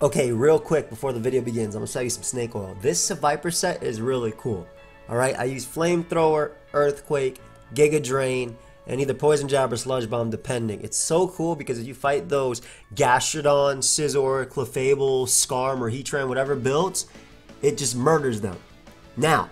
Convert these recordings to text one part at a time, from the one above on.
Okay, real quick before the video begins, I'm gonna show you some snake oil. This Seviper set is really cool. Alright, I use Flamethrower, Earthquake, Giga Drain, and either Poison Jab or Sludge Bomb depending. It's so cool because if you fight those Gastrodon, Scizor, Clefable, Skarm, or Heatran, whatever builds, it just murders them. Now,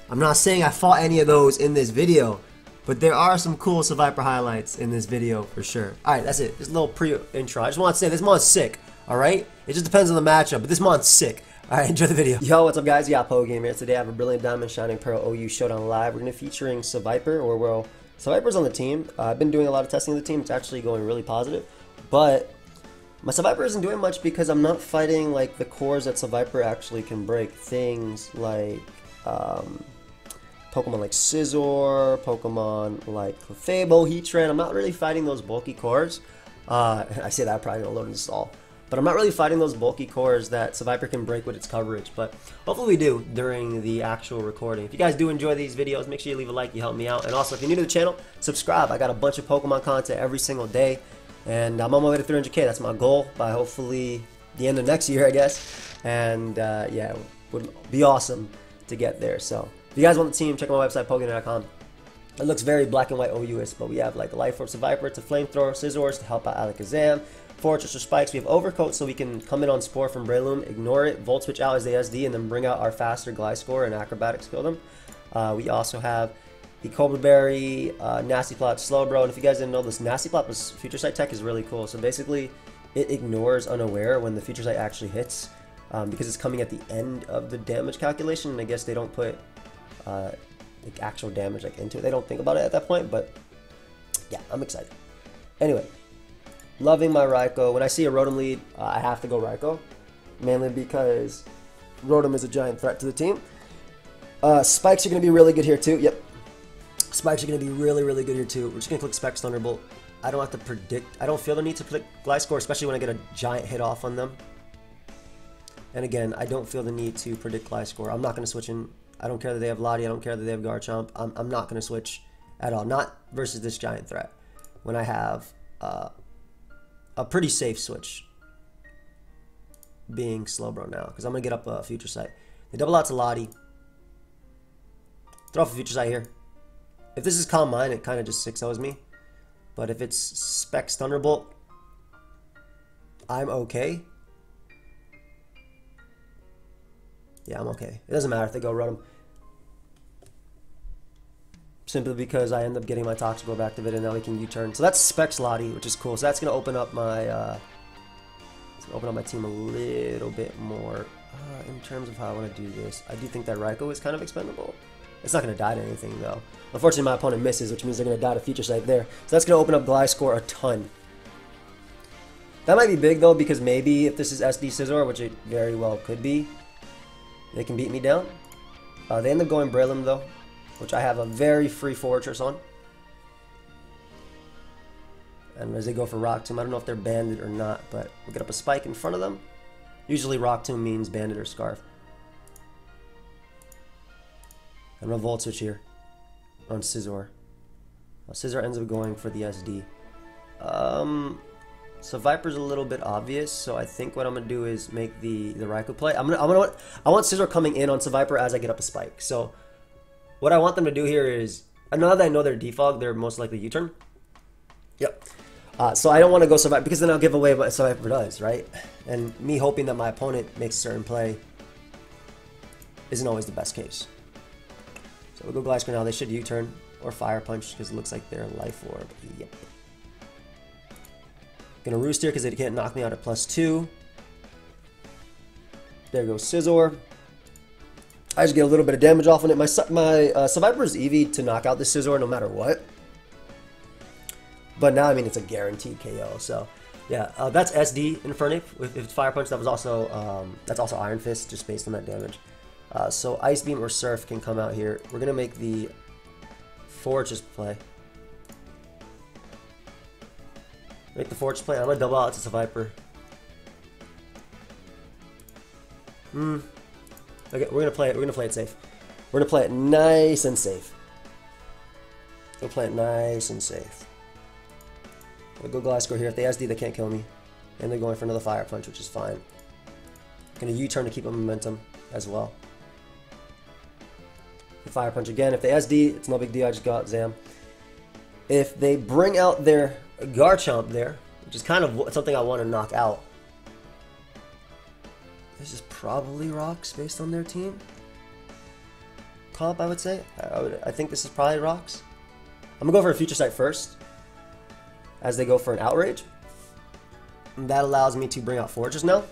I'm not saying I fought any of those in this video, but there are some cool Seviper highlights in this video for sure. Alright, that's it. Just a little pre-intro. I just want to say this mon's sick. Alright? It just depends on the matchup, but this mon's sick. Alright, enjoy the video. Yo, what's up guys? Yeah, Pokeaim here. Today I have a Brilliant Diamond Shining Pearl OU Showdown live. We're going to be featuring Seviper, or well, Seviper's on the team. I've been doing a lot of testing of the team. It's actually going really positive. But my Seviper isn't doing much because I'm not fighting like the cores that Seviper actually can break. Things like Pokemon like Scizor, Pokemon like Clefable, Heatran. I'm not really fighting those bulky cores. I say that I'm probably going to load and install. But I'm not really fighting those bulky cores that Seviper can break with its coverage. But hopefully we do during the actual recording. If you guys do enjoy these videos, make sure you leave a like. You help me out. And also, if you're new to the channel, subscribe. I got a bunch of Pokemon content every single day. And I'm on my way to 300K. That's my goal by hopefully the end of next year, I guess. And yeah, it would be awesome to get there. So if you guys want the team, check out my website, Pokemon.com. It looks very black and white OUS, but we have like the Life Orb Seviper to Flamethrower, Scizors to help out Alakazam, Forretress or Spikes. We have Overcoat so we can come in on Spore from Breloom, ignore it, Volt Switch out as the SD, and then bring out our faster Gliscor and Acrobatics kill them. We also have the Cobra Berry, Nasty Plot, Slowbro, and if you guys didn't know, this Nasty Plot was Future Sight tech is really cool. So basically, it ignores Unaware when the Future Sight actually hits, because it's coming at the end of the damage calculation, and I guess they don't put like actual damage like into it. They don't think about it at that point, but yeah, I'm excited. Anyway, loving my Raikou. When I see a Rotom lead, I have to go Raikou, mainly because Rotom is a giant threat to the team. Spikes are going to be really good here too. Yep, Spikes are going to be really good here too. We're just going to click Specs Thunderbolt. I don't have to predict. I don't feel the need to predict Gliscor, especially when I get a giant hit off on them. And again, I don't feel the need to predict Gliscor. I'm not going to switch in. I don't care that they have Lottie. I don't care that they have Garchomp. I'm not going to switch at all. Not versus this giant threat. When I have a pretty safe switch being Slowbro now, because I'm going to get up a Future Sight. They double out to Lottie. Throw off a Future Sight here. If this is Calm Mind, it kind of just 6-0s me. But if it's Specs Thunderbolt, I'm okay. Yeah, I'm okay. It doesn't matter if they go Rotom. Simply because I end up getting my Toxic Orb activated and now we can U-turn. So that's Specs Lottie, which is cool. So that's gonna open up my team a little bit more in terms of how I want to do this. I do think that Raikou is kind of expendable. It's not gonna die to anything though. Unfortunately, my opponent misses, which means they're gonna die to Future Sight there. So that's gonna open up Gliscor a ton. That might be big though, because maybe if this is SD Scizor, which it very well could be, they can beat me down. They end up going Breloom though, which I have a very free Forretress on. And as they go for Rock Tomb, I don't know if they're banded or not, but we'll get up a Spike in front of them. Usually Rock Tomb means banded or Scarf. And a Volt Switch here on Scizor. Scizor ends up going for the SD. So Viper's a little bit obvious, so I think what I'm gonna do is make the Raikou play. I want Scizor coming in on Seviper as I get up a Spike. So what I want them to do here is, now that I know they're defog, they're most likely U-turn. Yep. So I don't want to go Seviper because then I'll give away what Seviper does, right? And me hoping that my opponent makes a certain play isn't always the best case. So we'll go Gliscor now. They should U-turn or Fire Punch because it looks like they're Life Orb. Yep. Gonna Roost here because they can't knock me out at +2. There goes Scizor. I just get a little bit of damage off on it. My Seviper is EV to knock out this Scizor no matter what. But now, I mean, it's a guaranteed KO. So, yeah, that's SD Infernape. If it's Fire Punch, that was also that's also Iron Fist, just based on that damage. So Ice Beam or Surf can come out here. We're gonna make the Forretress play. Make the Forretress play. I'm gonna double out to Seviper. Okay, we're gonna play it. We're gonna play it safe. We're gonna play it nice and safe. We'll play it nice and safe. We'll go Gliscor here. If they SD, they can't kill me. And they're going for another Fire Punch, which is fine. Gonna U-turn to keep them momentum as well. Fire Punch again. If they SD, it's no big deal. I just got Zam. If they bring out their Garchomp there, which is kind of something I want to knock out. This is probably Rocks based on their team comp, I would say. I think this is probably Rocks. I'm gonna go for a Future Sight first, as they go for an Outrage. And that allows me to bring out Forretress now.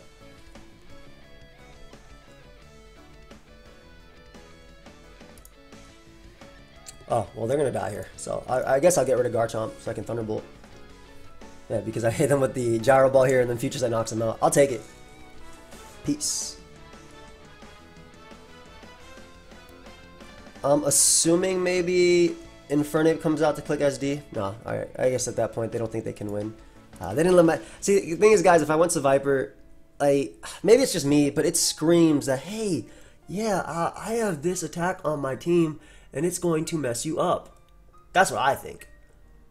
Oh, well, they're going to die here. So I guess I'll get rid of Garchomp so I can Thunderbolt. Yeah, because I hit them with the Gyro Ball here and then Future Sight knocks them out. I'll take it. Peace. I'm assuming maybe Infernape comes out to click SD. No, alright. I guess at that point they don't think they can win. They didn't let my... See, the thing is, guys, if I went Seviper, maybe it's just me, but it screams that, hey, yeah, I have this attack on my team, and it's going to mess you up. That's what I think.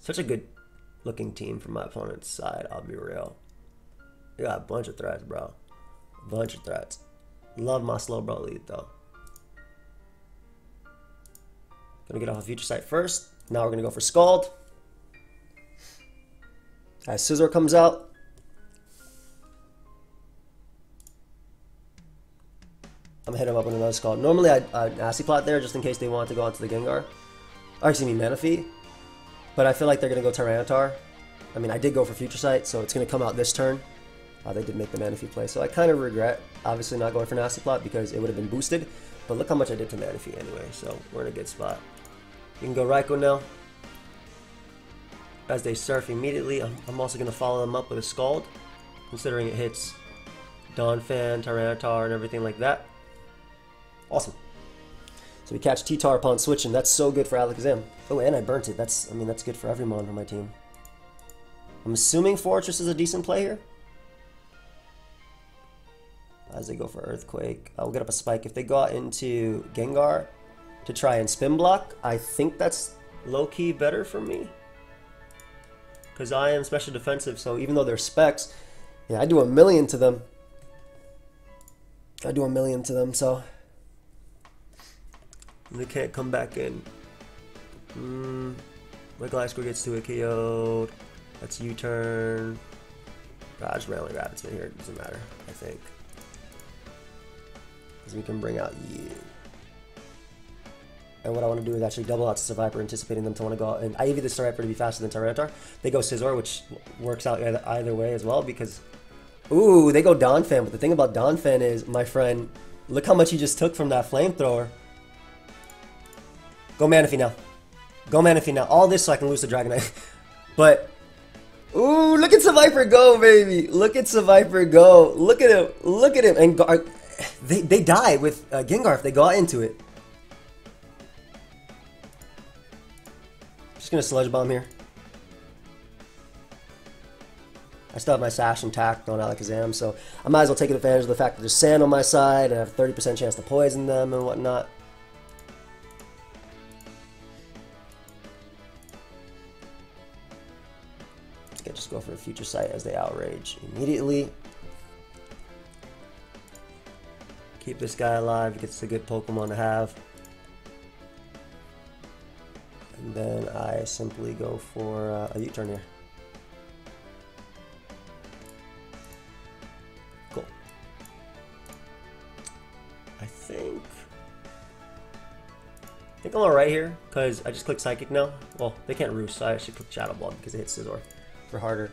Such a good looking team from my opponent's side, I'll be real. You got a bunch of threats, bro. A bunch of threats. Love my slow bro lead, though. Gonna get off a Future Sight first. Now we're gonna go for Scald. As Scizor comes out. I'm gonna hit him up with another Scald. Normally I'd Nasty Plot there just in case they want to go onto the Gengar. Or excuse me, Manaphy. But I feel like they're gonna go Tyranitar. I mean, I did go for Future Sight, so it's gonna come out this turn. They did make the Manaphy play, so I kind of regret obviously not going for Nasty Plot because it would have been boosted. But look how much I did to Manaphy anyway, so we're in a good spot. You can go Raikou now. As they surf immediately, I'm also going to follow them up with a Scald, considering it hits Donphan, Tyranitar, and everything like that. Awesome. So we catch T-Tar upon switching. That's so good for Alakazam. Oh, and I burnt it. That's good for every mon on my team. I'm assuming Forretress is a decent play here. As they go for Earthquake, I'll get up a Spike. If they got into Gengar to try and Spin Block, I think that's low-key better for me. Because I am special defensive, so even though they're specs, yeah, I do 1,000,000 to them. I do 1,000,000 to them, so they can't come back in. My Gliscor gets to a KO'd. That's U-turn. Just randomly Rabbit's in here. It doesn't matter, I think. Because we can bring out you. And what I want to do is actually double out to Seviper, anticipating them to want to go out. And I EV the Seviper to be faster than Tyranitar. They go Scizor, which works out either way as well, because... Ooh, they go Donphan. But the thing about Donphan is, my friend, look how much he just took from that Flamethrower. Go Manaphy now. Go Manaphy now. All this so I can lose the Dragonite. But... Ooh, look at Seviper go, baby. Look at Seviper go. Look at him. Look at him. And they die with Gengar if they go out into it. Just gonna Sludge Bomb here. I still have my Sash intact on Alakazam, so I might as well take advantage of the fact that there's sand on my side and I have a 30% chance to poison them and whatnot. Okay, just go for a Future Sight as they Outrage immediately. Keep this guy alive, it's a good Pokemon to have. And then I simply go for a U-turn here. Cool. I think I'm alright here, because I just clicked Psychic now. Well, they can't Roost, so I should click Shadow Ball because they hit Scizor for harder.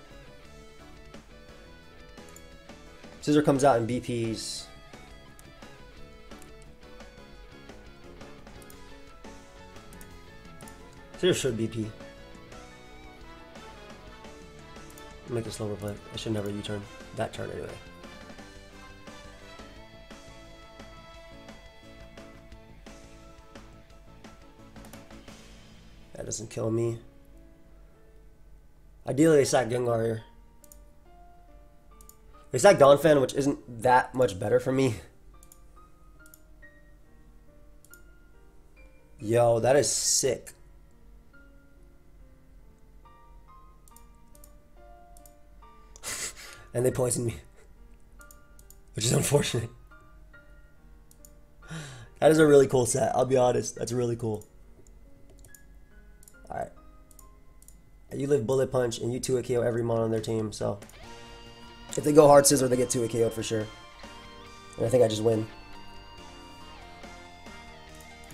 Scizor comes out in BPs. Scizor should BP. Make a slower play. I should never U-turn. That turn anyway. That doesn't kill me. Ideally, they sack Gengar here. They sack Donphan, which isn't that much better for me. Yo, that is sick. And they poisoned me. Which is unfortunate. That is a really cool set. I'll be honest. That's really cool. Alright. You live Bullet Punch and you 2-hit KO every mon on their team, so. If they go Hard Scissor, they get 2-hit KO'd for sure. And I think I just win.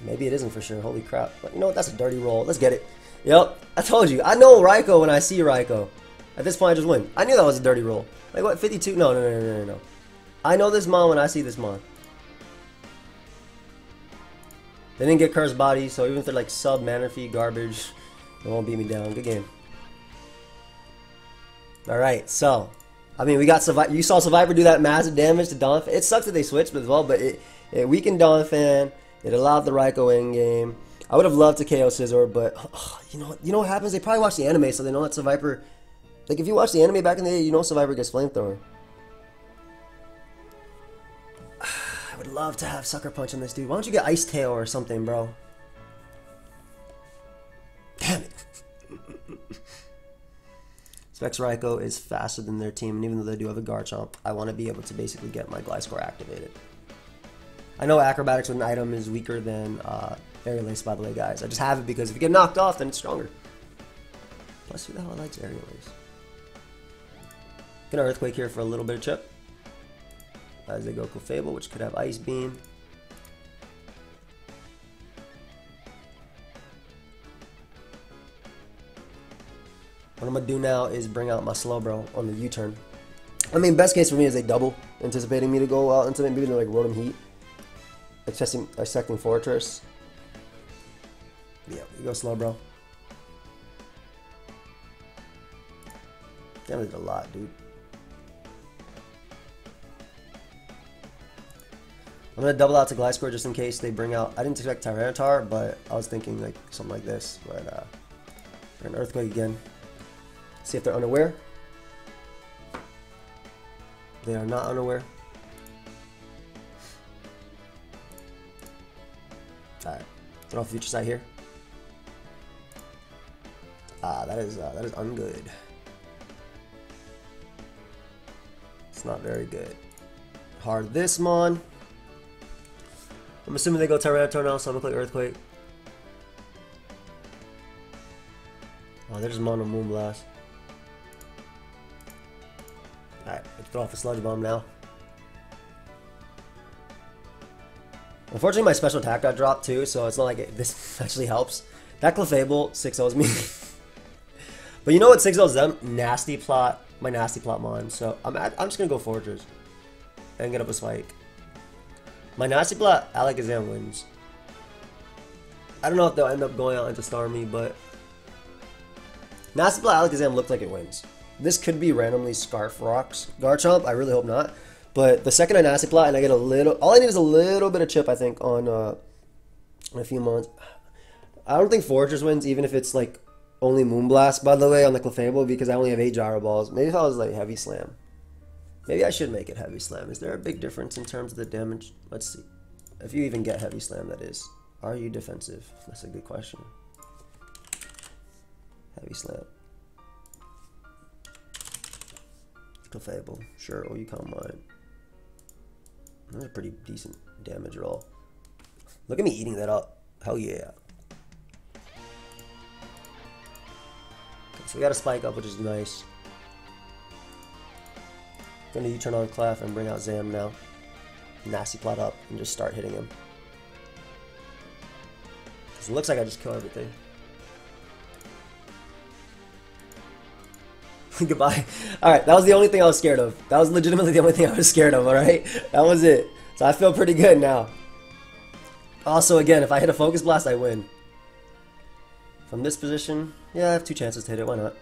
Maybe it isn't for sure. Holy crap. But you know what? That's a dirty roll. Let's get it. Yep. I told you. I know Raikou when I see Raikou. At this point, I just win. I knew that was a dirty roll. Like, what? 52? No. I know this mon when I see this mon. They didn't get Cursed Body, so even if they're like sub mana fee garbage, they won't beat me down. Good game. Alright, so. I mean, we got Seviper. You saw Seviper do that massive damage to Donphan. It sucks that they switched as well, but it weakened Donphan. It allowed the Raikou in game. I would have loved to KO Scizor, but you know what happens? They probably watch the anime, so they know that Seviper. Like if you watch the anime back in the day, you know Seviper gets Flamethrower. I would love to have Sucker Punch on this dude. Why don't you get Ice Tail or something, bro? Damn it. Specs Raikou is faster than their team, and even though they do have a Garchomp, I want to be able to basically get my Gliscor activated. I know Acrobatics with an item is weaker than Aerial Ace, by the way, guys. I just have it because if you get knocked off, then it's stronger. Plus, who the hell likes Aerial Ace? Gonna Earthquake here for a little bit of chip. As they go Clefable, which could have Ice Beam. What I'm gonna do now is bring out my Slowbro on the U-turn. I mean, best case for me is they double, anticipating me to go out into maybe like Rotom Heat. Expecting Forretress. Yeah, we go Slowbro. Damn, they did a lot, dude. I'm gonna double out to Gliscor just in case they bring out. I didn't expect Tyranitar, but I was thinking like something like this. But we're gonna Earthquake again. See if they're unaware. They are not unaware. Alright, throw off Future Sight here. That is ungood. It's not very good. Hard this mon. I'm assuming they go Tyranitar now, so I'm gonna click Earthquake. Oh, they're just Mono Moonblast. Alright, let's throw off a Sludge Bomb now. Unfortunately, my special attack got dropped too, so it's not like this actually helps. That Clefable 6-0s me. But you know what 6-0s them? Nasty Plot. My Nasty Plot mon. So I'm just going to go Forretress. And get up a Spike. My Nasty Plot, Alakazam wins. I don't know if they'll end up going out into Starmie, but Nasty Plot Alakazam looked like it wins. This could be randomly Scarf Rocks Garchomp. I really hope not. But the second I Nasty Plot and I get a little, all I need is a little bit of chip, I think, on a few months. I don't think Forretress wins, even if it's like only Moonblast, by the way, on the Clefable, because I only have 8 Gyro Balls. Maybe if I was like Heavy Slam. Maybe I should make it Heavy Slam. Is there a big difference in terms of the damage? Let's see. If you even get Heavy Slam, that is. Are you defensive? That's a good question. Heavy Slam. Clefable. Sure, or you come mine. That's a pretty decent damage roll. Look at me eating that up. Hell yeah. Okay, so we got a Spike up, which is nice. Gonna U-turn on Clef and bring out Zam now. Nasty Plot up and just start hitting him. It looks like I just kill everything. Goodbye. Alright, that was the only thing I was scared of. That was legitimately the only thing I was scared of, alright? That was it. So I feel pretty good now. Also, again, if I hit a Focus Blast, I win. From this position, yeah, I have 2 chances to hit it. Why not?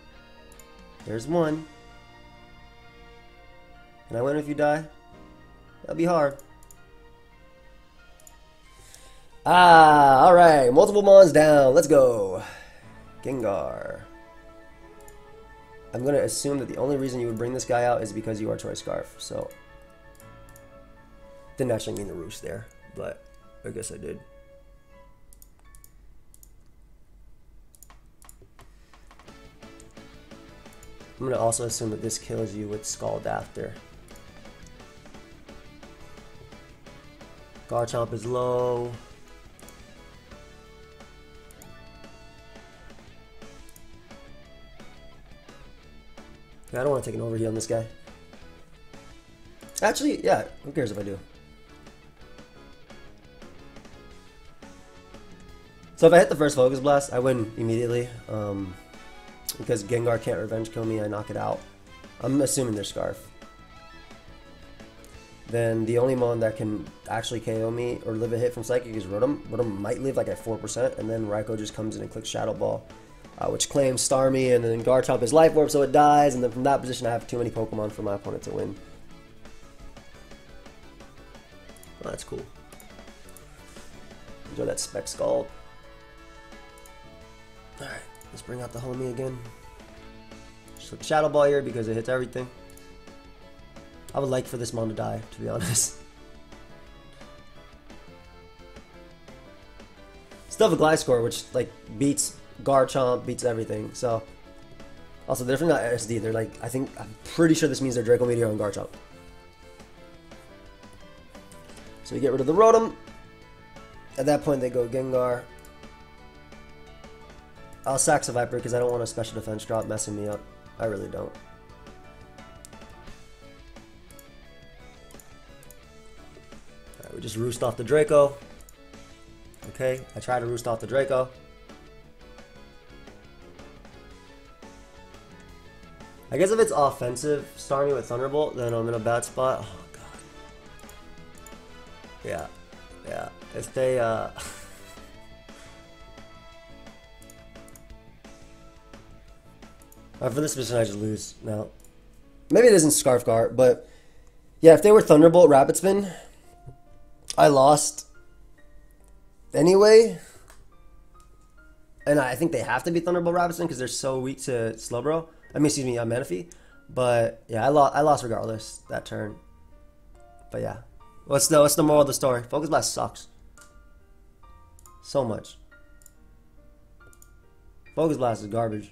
There's 1. Can I win if you die? That'll be hard. Alright. Multiple Mons down. Let's go. Gengar. I'm going to assume that the only reason you would bring this guy out is because you are Choice Scarf. So, didn't actually mean the Roost there, but I guess I did. I'm gonna also assume that this kills you with Scald after. Garchomp is low. Yeah, I don't want to take an overheat on this guy. Actually, yeah, who cares if I do? So if I hit the first Focus Blast, I win immediately. Because Gengar can't revenge kill me, I knock it out. I'm assuming they're Scarf. Then the only Mon that can actually KO me or live a hit from Psychic is Rotom. Rotom might live like at 4%, and then Raikou just comes in and clicks Shadow Ball, which claims Starmie, and then Garchomp is Life Orb, so it dies, and then from that position I have too many Pokemon for my opponent to win. Oh, that's cool. Enjoy that Spec Scald. Alright, let's bring out the homie again. Just put the Shadow Ball here because it hits everything. I would like for this Mon to die, to be honest. Still have a Gliscor, which like beats Garchomp, beats everything. So, also they're definitely not SD. They're like, I'm pretty sure this means they're Draco Meteor and Garchomp. So we get rid of the Rotom. At that point, they go Gengar. I'll sack Seviper because I don't want a special defense drop messing me up. I really don't. Alright, we just roost off the Draco. Okay, I try to roost off the Draco. I guess if it's offensive, starting with Thunderbolt, then I'm in a bad spot. Oh god. Yeah. If they for this position I just lose now. Maybe it isn't Scarf Guard, but yeah, if they were Thunderbolt Rapid Spin, I lost anyway. And I think they have to be Thunderbolt Rapid Spin because they're so weak to Slowbro. I mean, excuse me, Manaphy. But yeah, I lost regardless that turn. But yeah, what's the moral of the story? Focus Blast sucks so much. Focus Blast is garbage.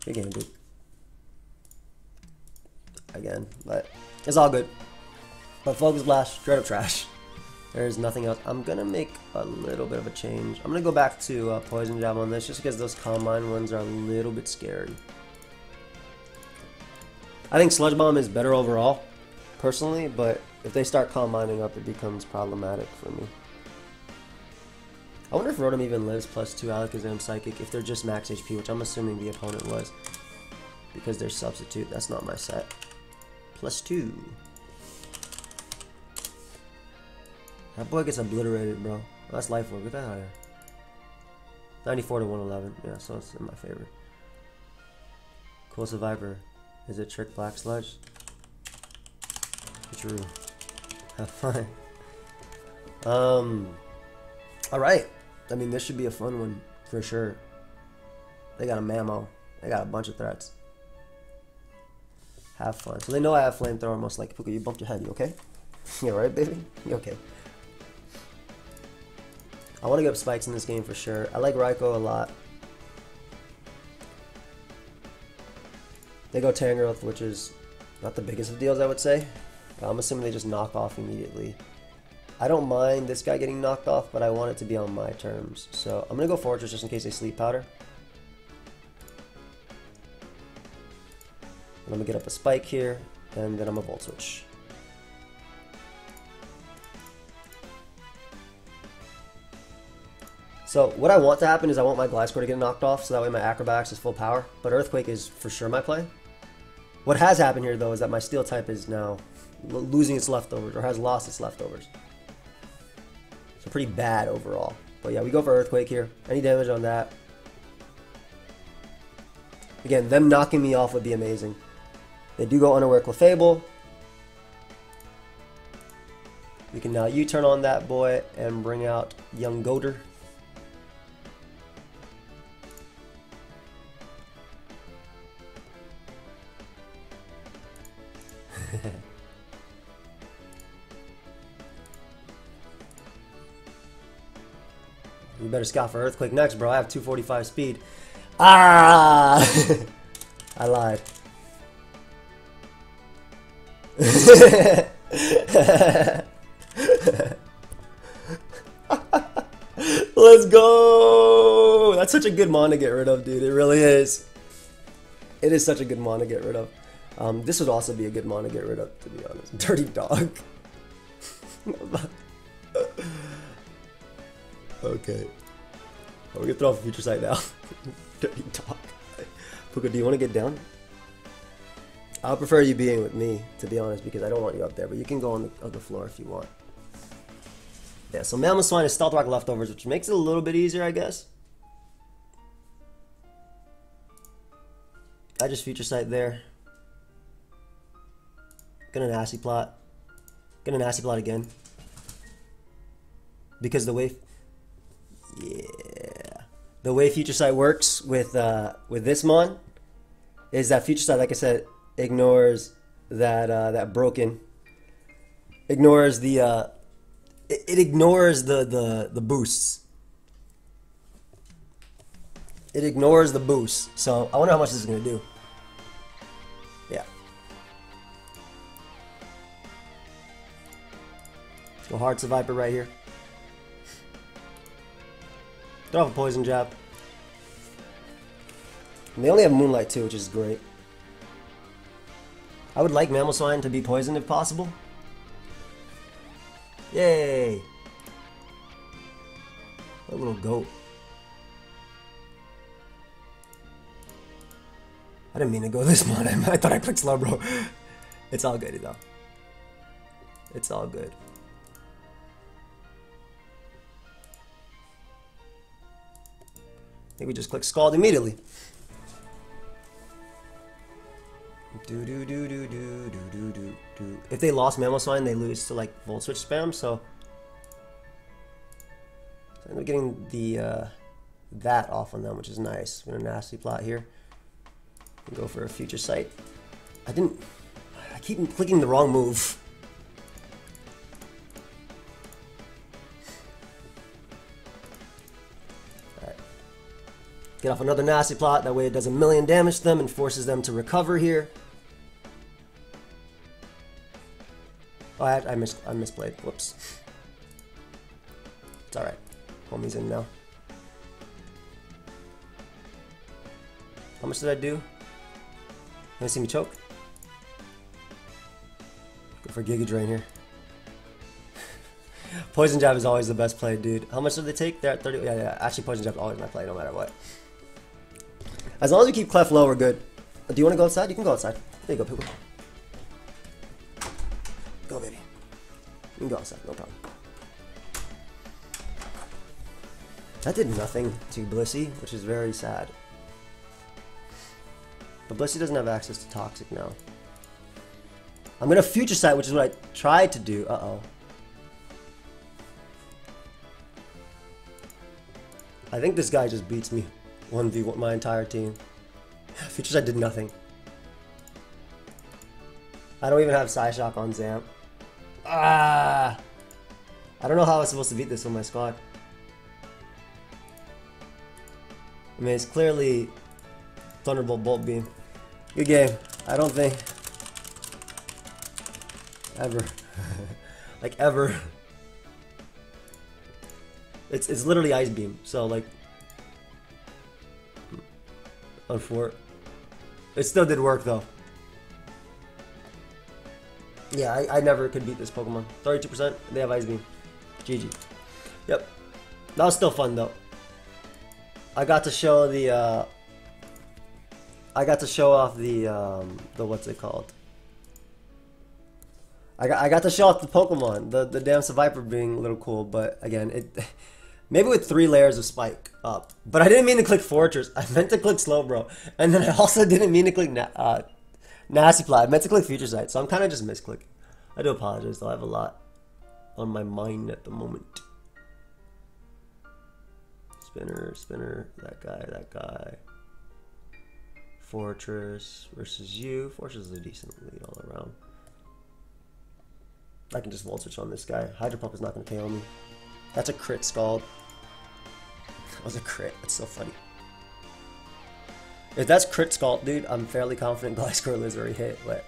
Good game, dude. Again, but it's all good. But Focus Blast, straight up trash. There's nothing else. I'm gonna make a little bit of a change. I'm gonna go back to Poison Jab on this just because those Combine ones are a little bit scary. I think Sludge Bomb is better overall, personally, but if they start Combining up, it becomes problematic for me. I wonder if Rotom even lives +2 Alakazam Psychic if they're just max HP, which I'm assuming the opponent was. Because they're Substitute, that's not my set. +2. That boy gets obliterated, bro. Oh, that's Life Orb, get that higher. 94 to 111, yeah, so it's in my favor. Cool Seviper. Is it Trick Black Sludge? True. Have fun. Alright. I mean, this should be a fun one, for sure. They got a Mamo. They got a bunch of threats. Have fun. So they know I have Flamethrower, most likely. Puka, you bumped your head. You okay? You alright, baby? You okay? I want to get up spikes in this game for sure. I like Raikou a lot. They go Tangrowth, which is not the biggest of deals, I would say. I'm assuming they just knock off immediately. I don't mind this guy getting knocked off, but I want it to be on my terms. So I'm going to go Forretress just in case they Sleep Powder. And I'm going to get up a Spike here, and then I'm a Volt Switch. So what I want to happen is I want my Gliscor to get knocked off, so that way my Acrobatics is full power. But Earthquake is for sure my play. What has happened here, though, is that my Steel type is now losing its leftovers, or has lost its leftovers. So pretty bad overall. But yeah, we go for Earthquake here. Any damage on that. Again, them knocking me off would be amazing. They do go Unaware Clefable. We can now U-turn on that boy and bring out Young Goater. You better scout for Earthquake next, bro. I have 245 speed. Ah! I lied. Let's go! That's such a good mon to get rid of, dude. It really is. It is such a good mon to get rid of. This would also be a good mon to get rid of, to be honest. Dirty dog. Okay. We're gonna throw off a future sight now. Dirty dog. Puka, do you want to get down? I would prefer you being with me, to be honest, because I don't want you up there, but you can go on the floor if you want. Yeah, so Mamoswine is Stealth Rock leftovers, which makes it a little bit easier, I guess. I just future sight there. Gonna nasty plot. Gonna nasty plot again. Because the way... Yeah. The way future sight works with this mon is that future sight, like I said, ignores that broken. Ignores the it ignores the boosts. It ignores the boosts. So I wonder how much this is gonna do. Yeah. Go hard Seviper right here. Throw off a poison jab. And they only have Moonlight too, which is great. I would like Mamoswine to be poisoned if possible. Yay! What a little goat. I didn't mean to go this mod. I thought I clicked slow, bro. It's all good though. It's all good. I think we just click Scald immediately. If they lost Mamoswine, they lose to like Volt Switch spam, so I end up getting the that off on them, which is nice. We're gonna nasty plot here. Go for a future sight. I keep clicking the wrong move. Alright. Get off another nasty plot, that way it does 1,000,000 damage to them and forces them to recover here. Oh, I misplayed. Whoops. It's alright. Homie's in now. How much did I do? Let me see me choke. Go for Giga Drain here. Poison Jab is always the best play, dude. How much did they take? They're at 30. Yeah. Actually, Poison Jab is always my play, no matter what. As long as we keep Clef low, we're good. Do you want to go outside? You can go outside. There you go, people. Go, baby. You can go outside, no problem. That did nothing to Blissey, which is very sad. But Blissey doesn't have access to Toxic now. I'm gonna Future Sight, which is what I tried to do. Uh-oh. I think this guy just beats me 1v1 my entire team. Future Sight did nothing. I don't even have Psyshock on Zamp. Ah! I don't know how I was supposed to beat this with my squad. I mean, it's clearly Thunderbolt Bolt Beam. Good game. I don't think ever, like ever. It's literally Ice Beam. So like, unfortunate. It still did work though. Yeah, I never could beat this Pokemon. 32%. They have Ice Beam. GG. Yep. That was still fun though. I got to show the. I got to show off the what's it called? I got to show off the Pokemon, the damn Seviper being a little cool, but again, it maybe with 3 layers of Spike up. But I didn't mean to click Forretress. I meant to click Slowbro, and then I also didn't mean to click Nasty Plot. I meant to click Future Sight, so I'm kind of just misclicking. I do apologize, though. I have a lot on my mind at the moment. Spinner, that guy. Forretress versus you. Forretress is a decent lead all around. I can just Volt Switch on this guy. Hydro Pump is not going to KO me. That's a crit, Scald. That was a crit. That's so funny. If that's crit Scald, dude, I'm fairly confident Gliscor is already hit, but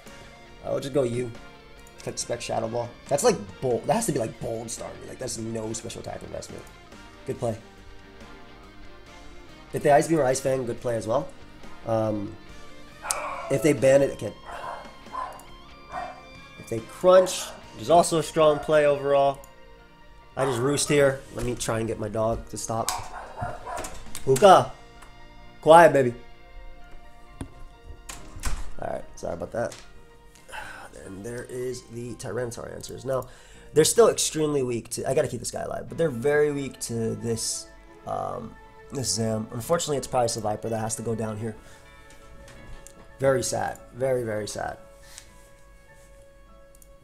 I'll just go you. Click Spec Shadow Ball. That's like bold. That has to be like bold starting. Like that's no special attack investment. Good play. If they Ice Beam or Ice Fang, good play as well. If they ban it, again. If they Crunch, which is also a strong play overall. I just roost here. Let me try and get my dog to stop. Hookah! Quiet, baby. Alright, sorry about that. And there is the Tyranitar answers. Now, they're still extremely weak to... I gotta keep this guy alive, but they're very weak to this this Zam. Unfortunately, it's probably Seviper that has to go down here. Very sad. Very, very sad.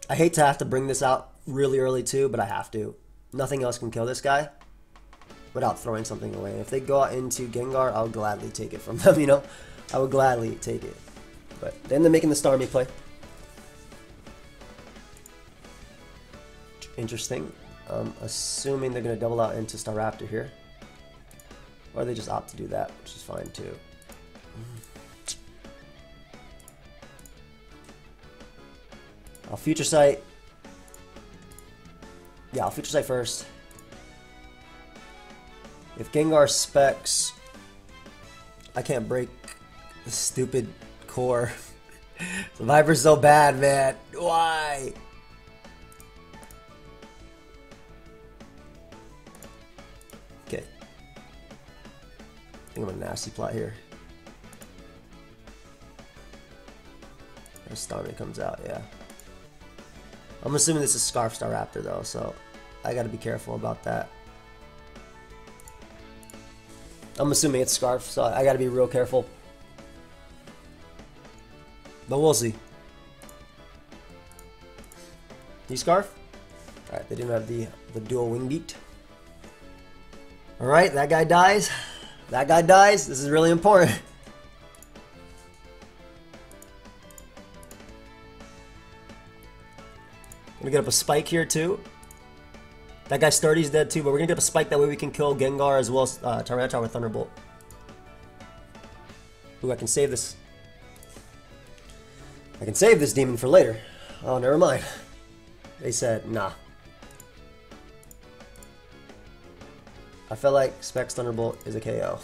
I hate to have to bring this out really early too, but I have to. Nothing else can kill this guy without throwing something away. If they go out into Gengar, I'll gladly take it from them, you know? I would gladly take it. But then they're making the Starmie play. Interesting. Assuming they're going to double out into Staraptor here. Or they just opt to do that, which is fine too. I'll Future Sight. Yeah, I'll Future Sight first. If Gengar specs, I can't break the stupid core. The Viper's so bad, man. Why? Okay. I think I'm a nasty plot here. Starmie comes out, yeah. I'm assuming this is Scarf Staraptor though, so I gotta be careful about that. I'm assuming it's Scarf, so I gotta be real careful. But we'll see. You Scarf? Alright, they didn't have the dual wing beat. Alright, that guy dies. That guy dies. This is really important. Gonna get up a Spike here too. That guy Sturdy's dead too, but we're gonna get up a Spike, that way we can kill Gengar as well as Tyranitar with Thunderbolt. Ooh, I can save this. I can save this demon for later. Oh, never mind. They said, nah. I felt like Specs Thunderbolt is a KO.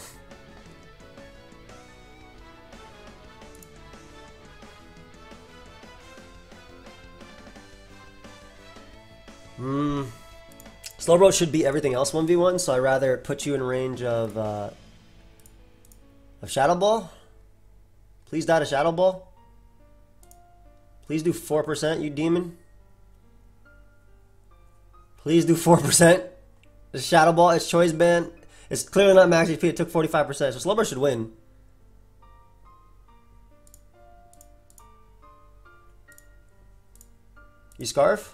Slowbro should beat everything else 1v1, so I'd rather put you in range of Shadow Ball. Please die to Shadow Ball. Please do 4%, you demon. Please do 4%. The Shadow Ball, it's Choice Band. It's clearly not max HP, it took 45%, so Slowbro should win. You Scarf?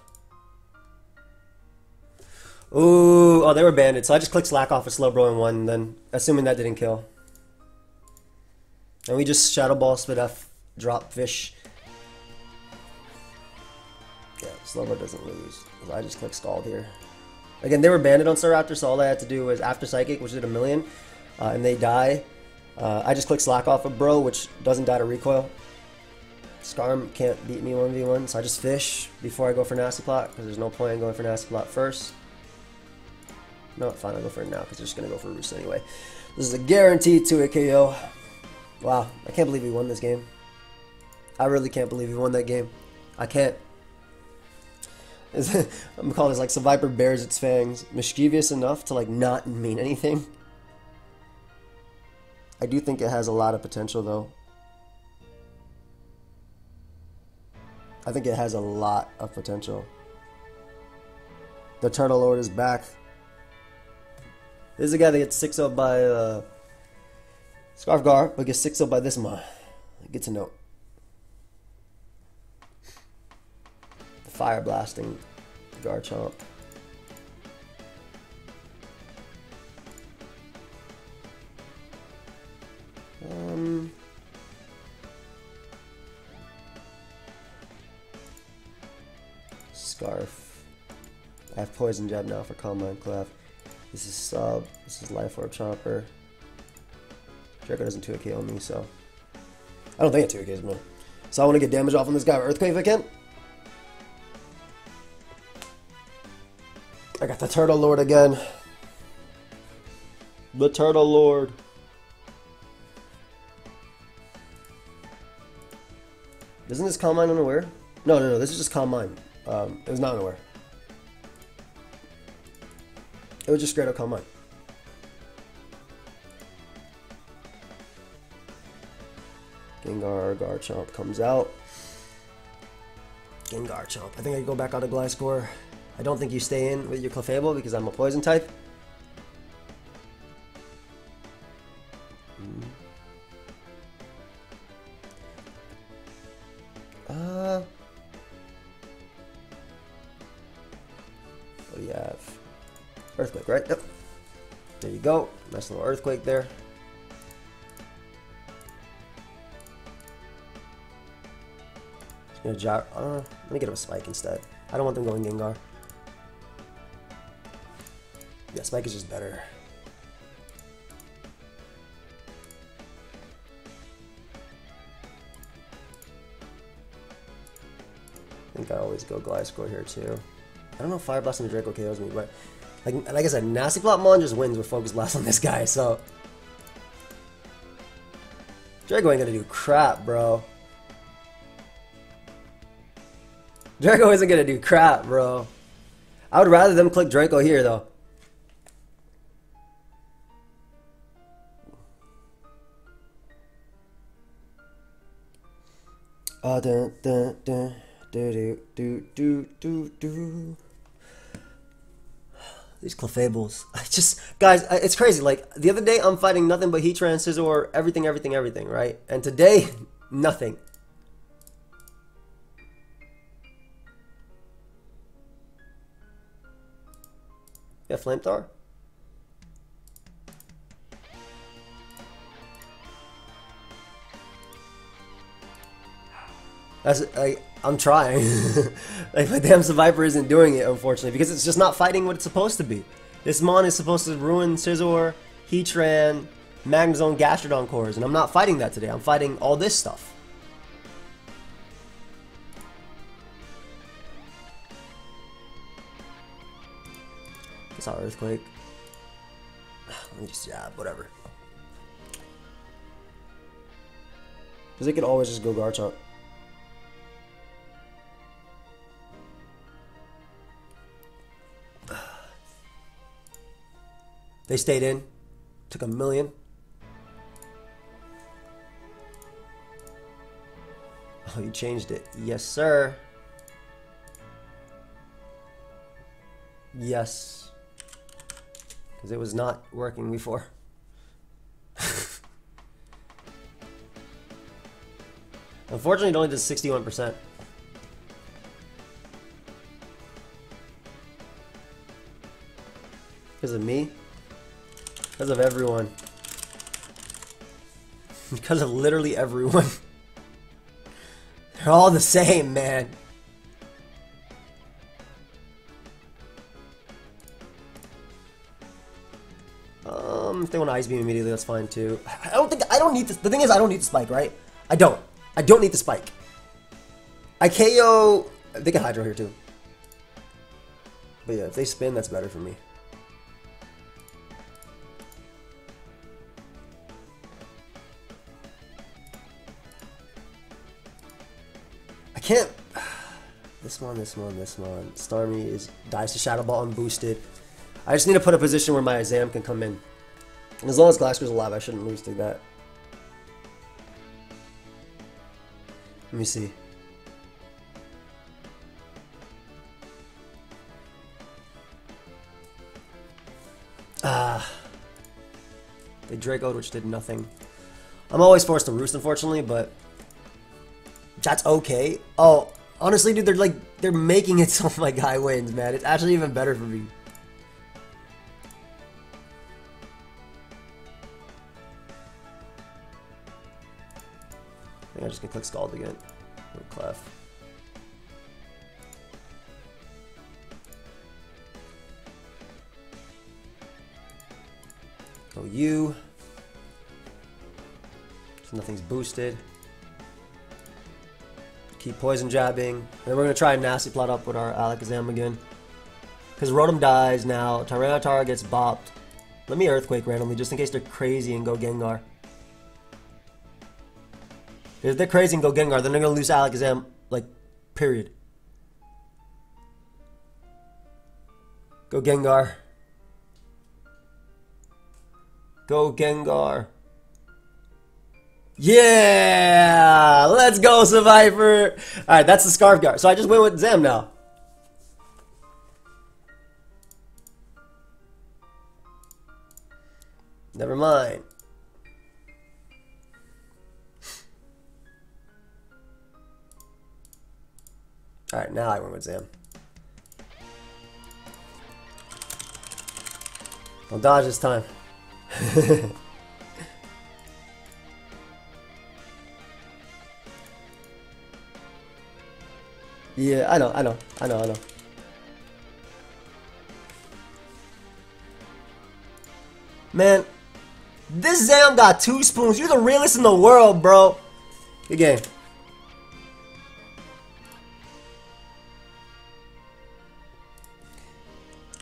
Ooh, oh, they were banded, so I just clicked Slack off with Slowbro and won, then assuming that didn't kill. And we just Shadow Ball, Spit F, drop Fish. Yeah, Slowbro doesn't lose. So I just click Scald here. Again, they were banded on Staraptor, so all I had to do was after Psychic, which did 1,000,000, and they die. I just click Slack off of Bro, which doesn't die to Recoil. Scarm can't beat me 1v1, so I just Fish before I go for Nasty Plot, because there's no point in going for Nasty Plot first. No, fine, I'll go for it now, because they're just going to go for Roost anyway. This is a guaranteed 2-hit KO. Wow, I can't believe we won this game. I really can't believe we won that game. I can't. I'm going to call this like Seviper bares its fangs. Mischievous enough to like not mean anything. I do think it has a lot of potential though. I think it has a lot of potential. The Turtle Lord is back. This is a guy that gets 6-0 by Scarfgar, but gets 6-0 by this mod. Good to note. The Fire Blasting Garchomp. Scarf. I have Poison Jab now for Calm Mind Clef. This is Sub. This is Life Orb Chomper. Draco doesn't 2 KO me, so I don't think it 2 KOs me. So I want to get damage off on this guy with Earthquake if I can. I got the Turtle Lord again. The Turtle Lord. Isn't this Calm Mind unaware? No, this is just Calm Mind. It was not unaware. It was just straight up Calm Mind. Gengar, Garchomp comes out. Gengar Chomp. I think I go back out of Gliscor. I don't think you stay in with your Clefable because I'm a poison type. What do you have? Earthquake, right? Yep. There you go. Nice little Earthquake there. Just gonna let me get him a Spike instead. I don't want them going Gengar. Yeah, Spike is just better. I think I always go Gliscor here too. I don't know if Fire Blast and Draco KOs me, but like I said, Nasty Plotmon just wins with Focus Blast on this guy, so Draco ain't gonna do crap, bro. Draco isn't gonna do crap, bro. I would rather them click Draco here, though. Dun, dun, dun, do, do, do, do, do. These Clefables. Guys, it's crazy. Like, the other day, I'm fighting nothing but Heatran, Scizor, everything, right? And today, nothing. Yeah, Flamethrower. I'm trying. Like, my damn Seviper isn't doing it, unfortunately, because it's just not fighting what it's supposed to be. This Mon is supposed to ruin Scizor, Heatran, Magnezone, Gastrodon cores, and I'm not fighting that today. I'm fighting all this stuff. It's not Earthquake. Let me just, yeah, whatever. Because they could always just go Garchomp. They stayed in. Took a million. Oh, you changed it. Yes, sir. Yes. Because it was not working before. Unfortunately, it only does 61%. Because of me? Because of everyone. Because of literally everyone. They're all the same, man. If they want to Ice Beam immediately, that's fine too. I don't need this. The thing is, I don't need the Spike, right? I don't need the Spike. I KO. They can Hydro here too. But yeah, if they spin, that's better for me. I can't. This one. Starmie dies to Shadow Ball unboosted. I just need to put a position where my Zam can come in. And as long as Gliscor's alive, I shouldn't lose to that. Let me see. They Draco'd, which did nothing. I'm always forced to Roost, unfortunately, but that's okay. Oh, honestly, dude, they're making it so my guy wins, man. It's actually even better for me. I think I'm just gonna click Scald again. Or Clef. Oh, you. Nothing's boosted. Keep poison jabbing. And then we're going to try and nasty plot up with our Alakazam again. Because Rotom dies now. Tyranitar gets bopped. Let me Earthquake randomly just in case they're crazy and go Gengar. If they're crazy and go Gengar, then they're going to lose Alakazam, like, period. Go Gengar. Go Gengar. Yeah! Let's go, Seviper! Alright, that's the Scarf Guard. So I just went with Zam now. Never mind. Alright, now I went with Zam. Don't dodge this time. Yeah, I know. Man, this Zam got 2 spoons. You're the realest in the world, bro. Good game.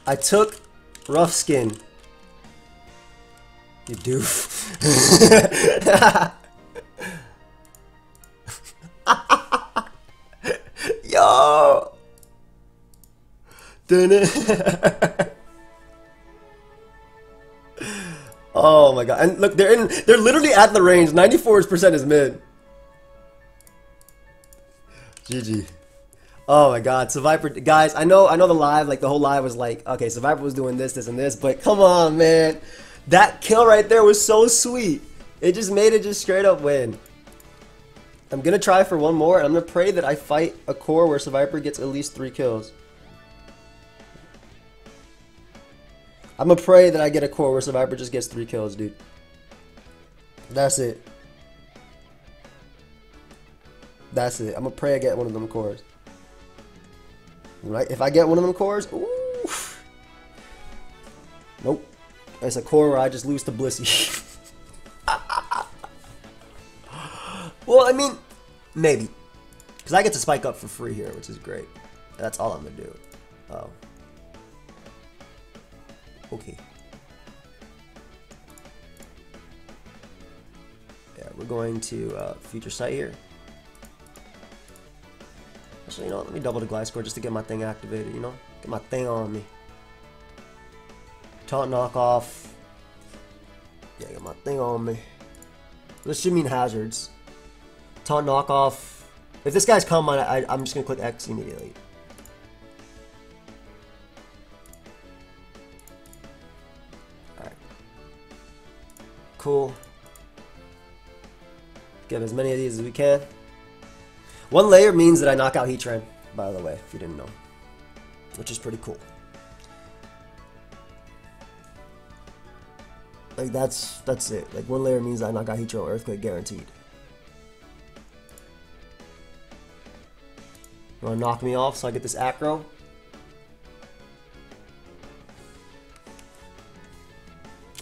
I took Rough Skin. You doof. Yo. Oh my god. And look, they're literally at the range. 94% is mid. GG. Oh my god, Seviper, guys, I know the live, like the whole live was like, okay, Seviper was doing this, and this, but come on, man. That kill right there was so sweet. It just made it just straight up win. I'm gonna try for one more, and I'm gonna pray that I fight a core where Seviper gets at least 3 kills. I'm gonna pray that I get a core where Seviper just gets 3 kills, dude. That's it. That's it. I'm gonna pray I get one of them cores. Right? If I get one of them cores, ooh. Nope. It's a core where I just lose to Blissey. Well, I mean, maybe. Because I get to spike up for free here, which is great. That's all I'm going to do. Oh. Okay. Yeah, we're going to Future Sight here. Actually, you know what? Let me double the Gliscor just to get my thing activated, you know? Get my thing on me. Taunt knockoff. Yeah, get my thing on me. This should mean hazards. Taunt knockoff. If this guy's come on, I'm just gonna click X immediately. Alright. Cool. Get as many of these as we can. 1 layer means that I knock out Heatran, by the way, if you didn't know. Which is pretty cool. Like, that's it. Like, 1 layer means I knock out Heatran or Earthquake guaranteed. You wanna knock me off so I get this acro?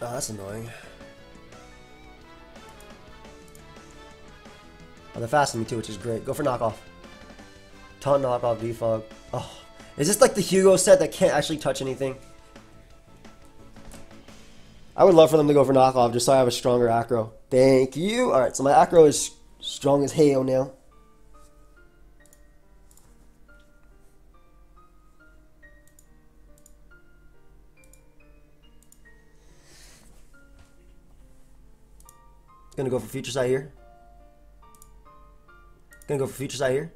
Oh, that's annoying. Oh, they're faster than me too, which is great. Go for knockoff. Taunt knockoff, defog. Oh, is this like the Hugo set that can't actually touch anything? I would love for them to go for knockoff just so I have a stronger acro. Thank you. Alright, so my acro is strong as hell now. Gonna go for Future Sight here. Gonna go for Future Sight here.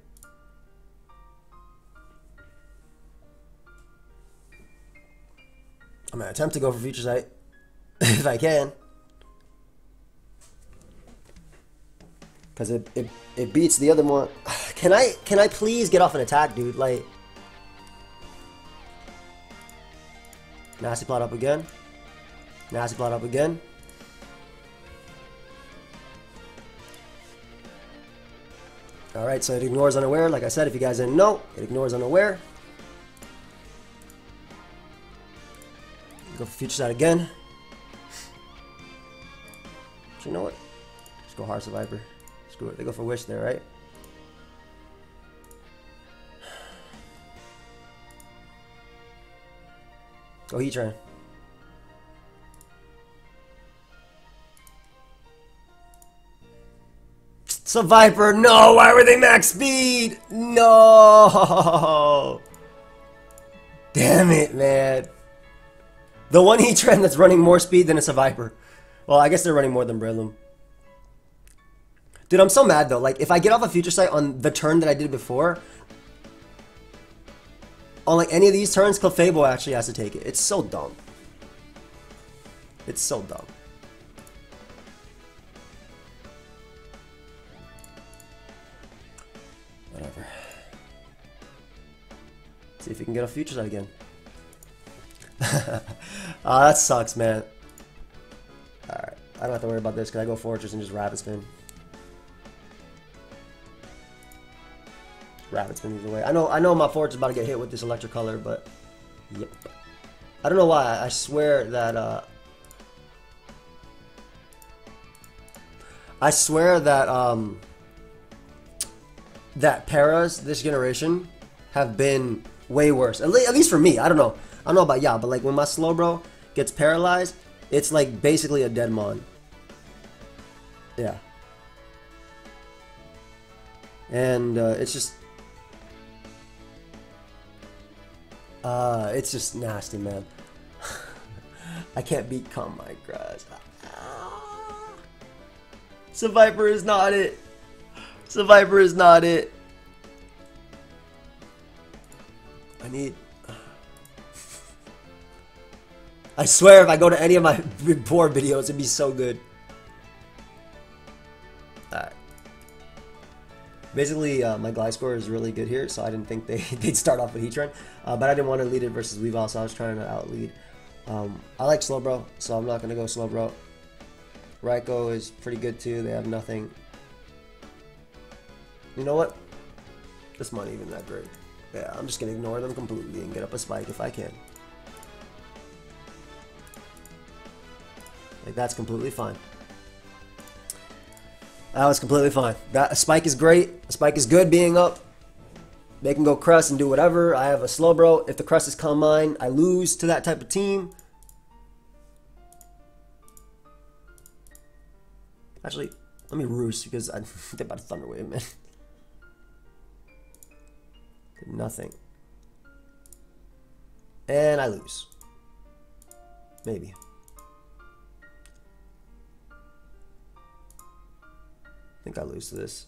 I'm gonna attempt to go for Future Sight if I can, because it beats the other one. Can I please get off an attack, dude? Like, nasty plot up again. Nasty plot up again. Alright, so it ignores unaware. Like I said, if you guys didn't know, it ignores unaware. Go for Future Sight again. So you know what? Just Go hard, Seviper. Screw it. They go for Wish there, right? Go Heatran. Seviper, no! Why were they max speed? No! Damn it, man. The one Heatran that's running more speed than a Seviper. Well, I guess they're running more than Breloom. Dude, I'm so mad though. Like, if I get off a Future Sight on the turn that I did before, on like any of these turns, Clefable actually has to take it. It's so dumb. It's so dumb. Whatever. See if we can get a Future Sight again. That sucks, man. Alright, I don't have to worry about this because I go Forretress and just Rapid Spin. Rapid Spin either way. I know my Forretress is about to get hit with this electric color, but yep. I don't know why. I swear that that Paras this generation have been way worse. At least for me. I don't know. I don't know about y'all, but like when my Slowbro gets paralyzed, it's like basically a dead mon. Yeah. And it's just nasty, man. I can't beat Calm My Grass. Seviper is not it. Seviper is not it. I need... I swear if I go to any of my poor videos, it'd be so good. Alright. Basically, my Gliscor is really good here, so I didn't think they'd start off with Heatran. But I didn't want to lead it versus Weavile, so I was trying to outlead. I like Slowbro, so I'm not going to go Slowbro. Raikou is pretty good too, they have nothing. You know what? This money even that great. Yeah, I'm just going to ignore them completely and get up a Spike if I can. Like, that's completely fine. That was completely fine. A Spike is great. A Spike is good being up. They can go Crust and do whatever. I have a Slowbro. If the Crust is Calm Mind, I lose to that type of team. Actually, let me roost because I'm about to Thunder Wave, man. Nothing. And I lose. Maybe. I think I lose to this.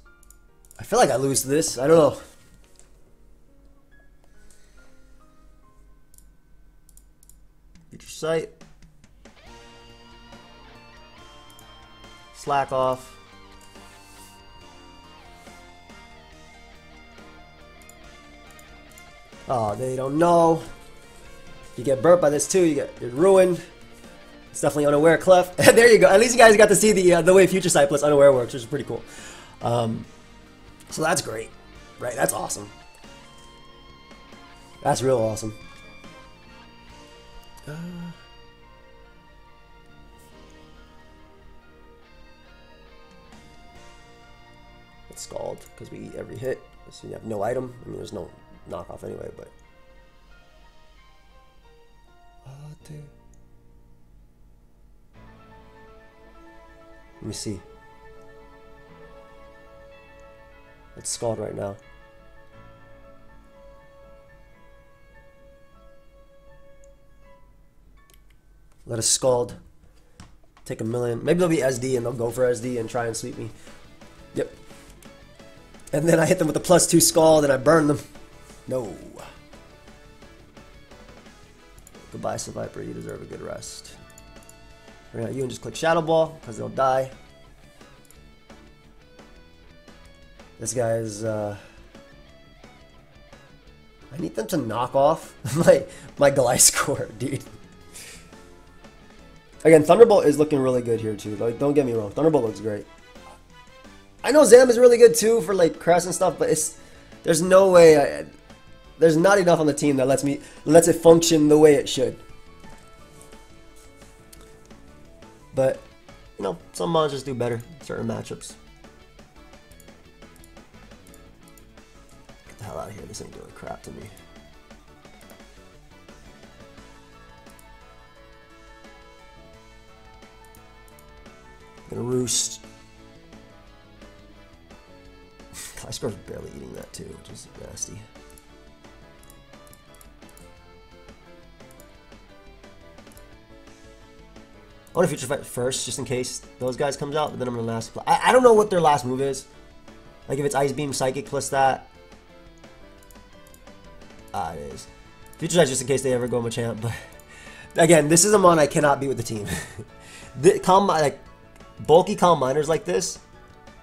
I feel like I lose to this. I don't know. Future Sight. Slack off. Oh, they don't know. You get burnt by this too. You're ruined. It's definitely unaware Clef. There you go. At least you guys got to see the way Future Sight plus unaware works, which is pretty cool. So that's great, right? That's awesome. That's real awesome. It's Scald because we eat every hit, so you have no item. I mean, there's no knockoff anyway, but. Dude. Let me see. It's Scald right now. Let us Scald. Take a million. Maybe they'll be SD and they'll go for SD and try and sweep me. Yep. And then I hit them with a +2 Scald and I burn them. No. Goodbye, Seviper. You deserve a good rest. Bring out you and just click Shadow Ball because they'll die. This guy is. I need them to knock off my Gliscor, dude. Again, Thunderbolt is looking really good here too. Like, don't get me wrong, Thunderbolt looks great. I know Zam is really good too for like Crest and stuff, but there's no way. There's not enough on the team that lets it function the way it should. But you know, some monsters do better in certain matchups. Get the hell out of here. This ain't doing crap to me. I'm gonna roost. Gliscor's barely eating that too, which is nasty. I want to future fight first, just in case those guys comes out, but then I'm gonna last. I don't know what their last move is. Like if it's Ice Beam, Psychic plus that. It is. Future fight just in case they ever go Machamp, but again, this is a mon I cannot beat with the team. Like bulky Calm Miners like this,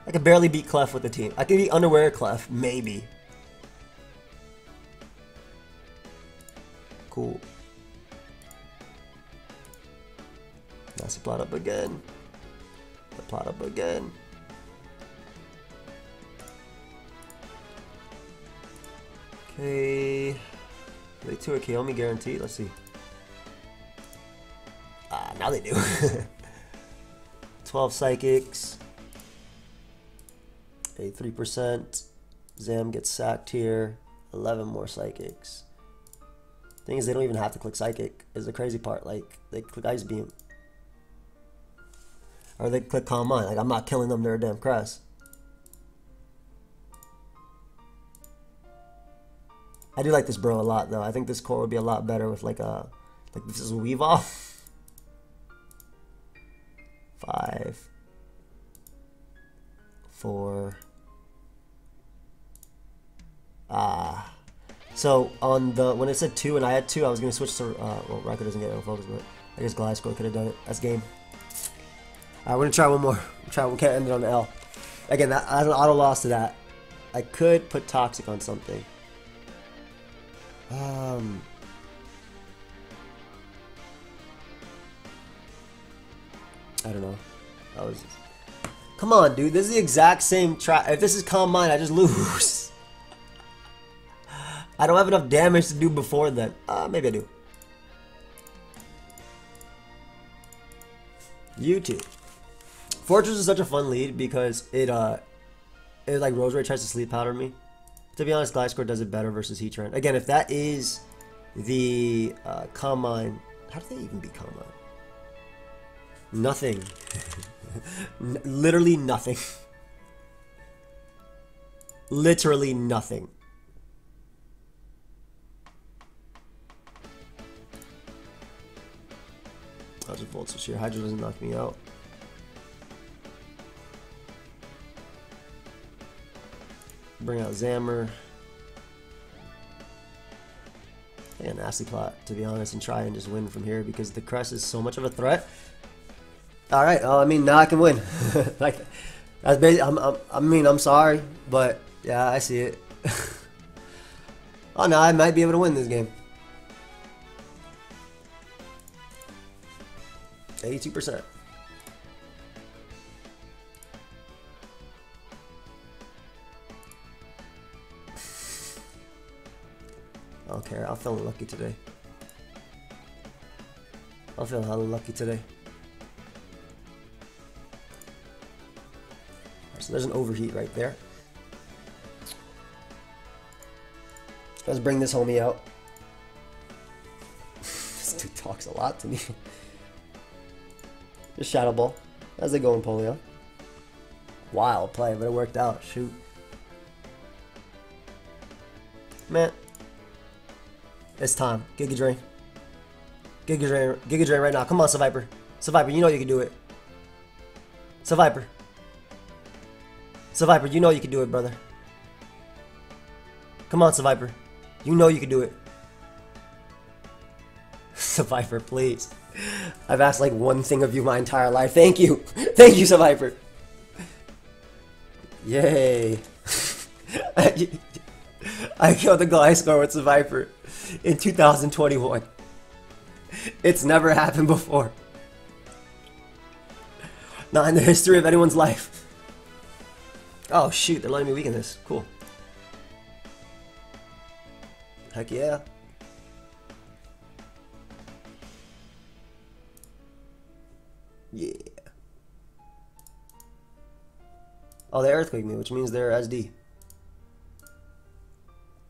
I could barely beat Clef with the team. I could beat Underwear Clef, maybe. Cool. Nasty plot up again. The plot up again. Okay. They 2 a KO me guaranteed. Let's see. Now they do. 12 Psychics. 83%. Zam gets sacked here. 11 more Psychics. Thing is, they don't even have to click Psychic. Is the crazy part. Like, they click Ice Beam. Or they click Calm Mind. Like, I'm not killing them, they're a damn Crest. I do like this bro a lot, though. I think this core would be a lot better with, like this is a Weave Off. 5, 4. So on the when it said 2 and I had 2, I was gonna switch to well, Raikou doesn't get no focus, but I guess Gliscor could have done it. That's game. Alright, we're gonna try one more. We can't end it on the L. Again, I had an auto loss to that. I could put Toxic on something. I don't know. That was. Come on, dude. This is the exact same try. If this is Calm Mind, I just lose. I don't have enough damage to do before then. Maybe I do. YouTube. Forretress is such a fun lead because it like Roserade tries to sleep powder me. To be honest, Gliscor does it better versus Heatran. Again, if that is the Calm Mind, how do they even beat Calm Mind? Nothing. Literally nothing. Literally nothing. I'll just Volt Switch here. Hydro doesn't knock me out. Bring out Zammer. A nasty plot, to be honest, and try and just win from here because the Crest is so much of a threat. All right, I mean, now I can win. Like, that's basically. I mean, I'm sorry, but yeah, I see it. Oh no, I might be able to win this game. 82%. I don't care. I'm feeling lucky today. I'm feeling hella lucky today. So there's an overheat right there. Let's bring this homie out. This dude talks a lot to me. Just Shadow Ball. How's it going, Polio? Wild play, but it worked out. Shoot. Man. It's time. Giga Drain. Giga Drain right now. Come on, Seviper. Seviper, you know you can do it. Seviper. Seviper, you know you can do it, brother. Come on, Seviper. You know you can do it. Seviper, please. I've asked like one thing of you my entire life. Thank you. Thank you, Seviper. Yay. I killed the Gliscor with Seviper in 2021. It's never happened before. Not in the history of anyone's life. Oh shoot, they're letting me weaken this. Cool. Heck yeah. Yeah. Oh, they Earthquake me, which means they're SD.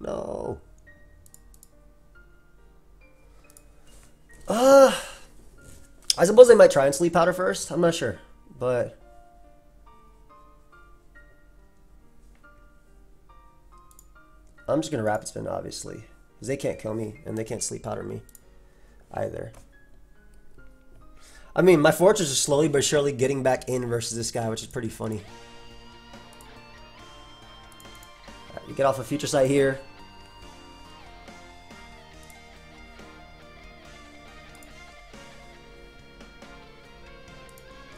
No. I suppose they might try and Sleep Powder first. I'm not sure. But I'm just going to Rapid Spin, obviously. Because they can't kill me, and they can't Sleep Powder me either. I mean, my Forretress is slowly but surely getting back in versus this guy, which is pretty funny. Alright, you get off a Future Sight here.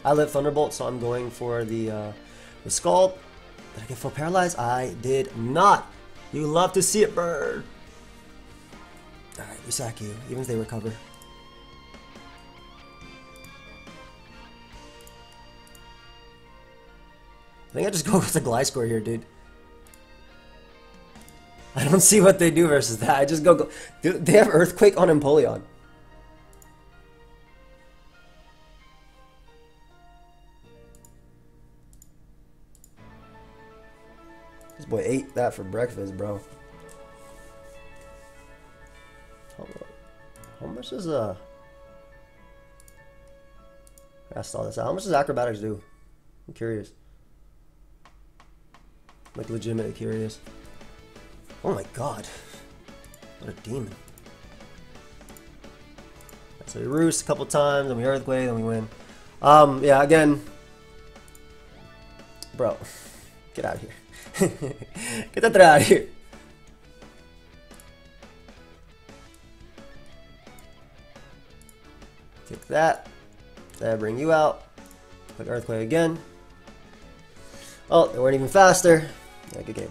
I live Thunderbolt, so I'm going for the Scald. Did I get full Paralyzed? I did not. You love to see it, bird. Alright, we sack you, even if they recover. I think I just go with the Gliscor here, dude. I don't see what they do versus that. I just go. Dude, they have Earthquake on Empoleon. This boy ate that for breakfast, bro. Hold on. How much is I saw this out. How much does Acrobatics do? I'm curious. Like legitimately curious. Oh my god. What a demon. So we Roost a couple times, then we Earthquake, then we win. Yeah, again. Bro. Get out of here. Get that thing out of here. Take that. Then bring you out. Click Earthquake again. Oh, they weren't even faster. Yeah, good game.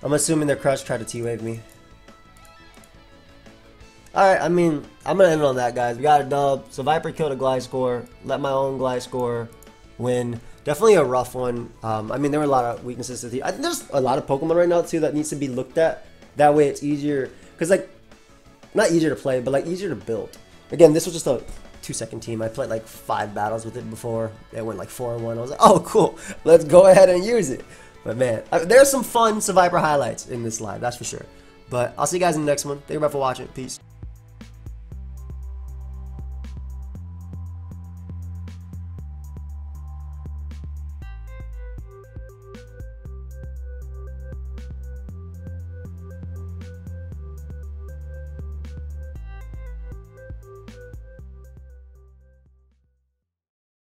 I'm assuming their Crush tried to T-Wave me. Alright, I mean, I'm going to end on that, guys. We got a dub. So Viper killed a Gliscor. Let my own Gliscor win. Definitely a rough one. I mean, there were a lot of weaknesses to the team. I think there's a lot of Pokemon right now, too, that needs to be looked at. That way it's easier. Because, like, not easier to play, but, like, easier to build. Again, this was just a 2-second team. I played, like, 5 battles with it before. It went, like, 4-1. I was like, oh, cool. Let's go ahead and use it. But, man, there's some fun Seviper highlights in this live. That's for sure. But I'll see you guys in the next one. Thank you for watching. Peace.